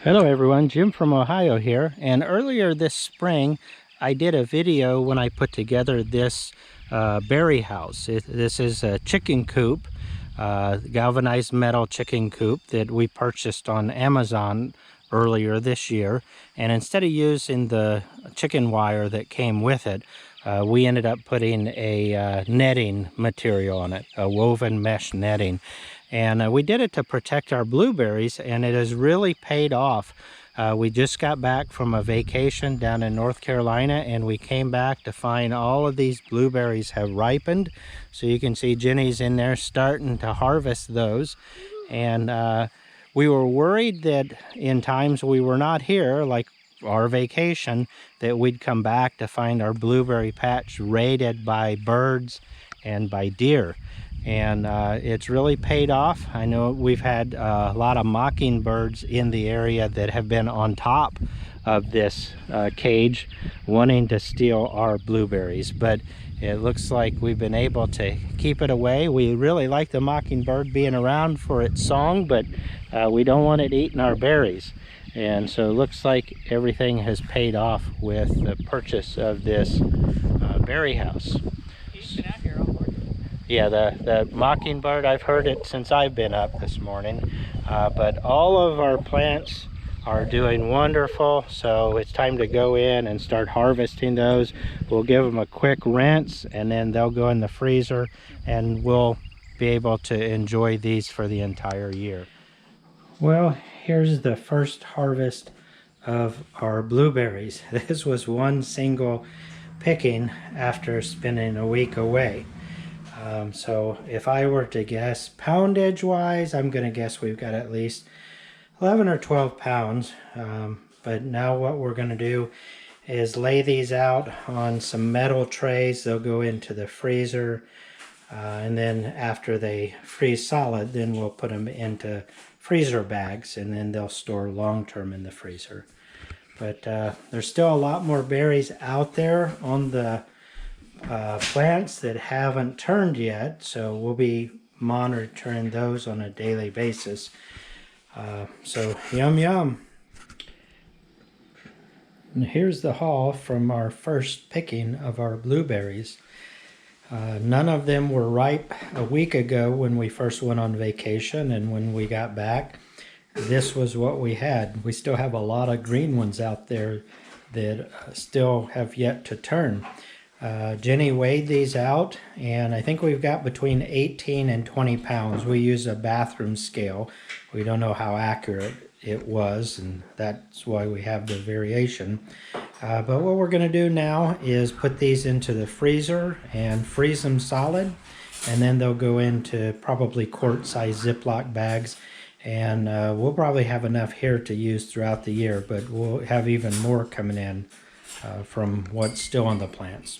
Hello everyone, Jim from Ohio here, and earlier this spring I did a video when I put together this berry house. This is a chicken coop, galvanized metal chicken coop that we purchased on Amazon earlier this year, and instead of using the chicken wire that came with it, we ended up putting a netting material on it, a woven mesh netting. And we did it to protect our blueberries, and it has really paid off. We just got back from a vacation down in North Carolina, and we came back to find all of these blueberries have ripened. So you can see Jenny's in there starting to harvest those. And we were worried that in times we were not here, like our vacation, that we'd come back to find our blueberry patch raided by birds and by deer. And it's really paid off. I know we've had a lot of mockingbirds in the area that have been on top of this cage wanting to steal our blueberries, but it looks like we've been able to keep it away. We really like the mockingbird being around for its song, but we don't want it eating our berries. And so it looks like everything has paid off with the purchase of this berry house. He's been out here all morning. Yeah, the mockingbird, I've heard it since I've been up this morning. But all of our plants are doing wonderful, so it's time to go in and start harvesting those. We'll give them a quick rinse, and then they'll go in the freezer, and we'll be able to enjoy these for the entire year. Well, here's the first harvest of our blueberries. This was one single picking after spending a week away. So if I were to guess poundage wise, I'm going to guess we've got at least 11 or 12 pounds. But now what we're going to do is lay these out on some metal trays. They'll go into the freezer, and then after they freeze solid, then we'll put them into freezer bags, and then they'll store long-term in the freezer. But there's still a lot more berries out there on the plants that haven't turned yet, so we'll be monitoring those on a daily basis. So yum yum. And here's the haul from our first picking of our blueberries. None of them were ripe a week ago when we first went on vacation, and when we got back, this was what we had. We still have a lot of green ones out there that still have yet to turn. Jenny weighed these out, and I think we've got between 18 and 20 pounds. We use a bathroom scale. We don't know how accurate it was, and that's why we have the variation. But what we're going to do now is put these into the freezer and freeze them solid, and then they'll go into probably quart-sized Ziploc bags, and we'll probably have enough here to use throughout the year, but we'll have even more coming in from what's still on the plants.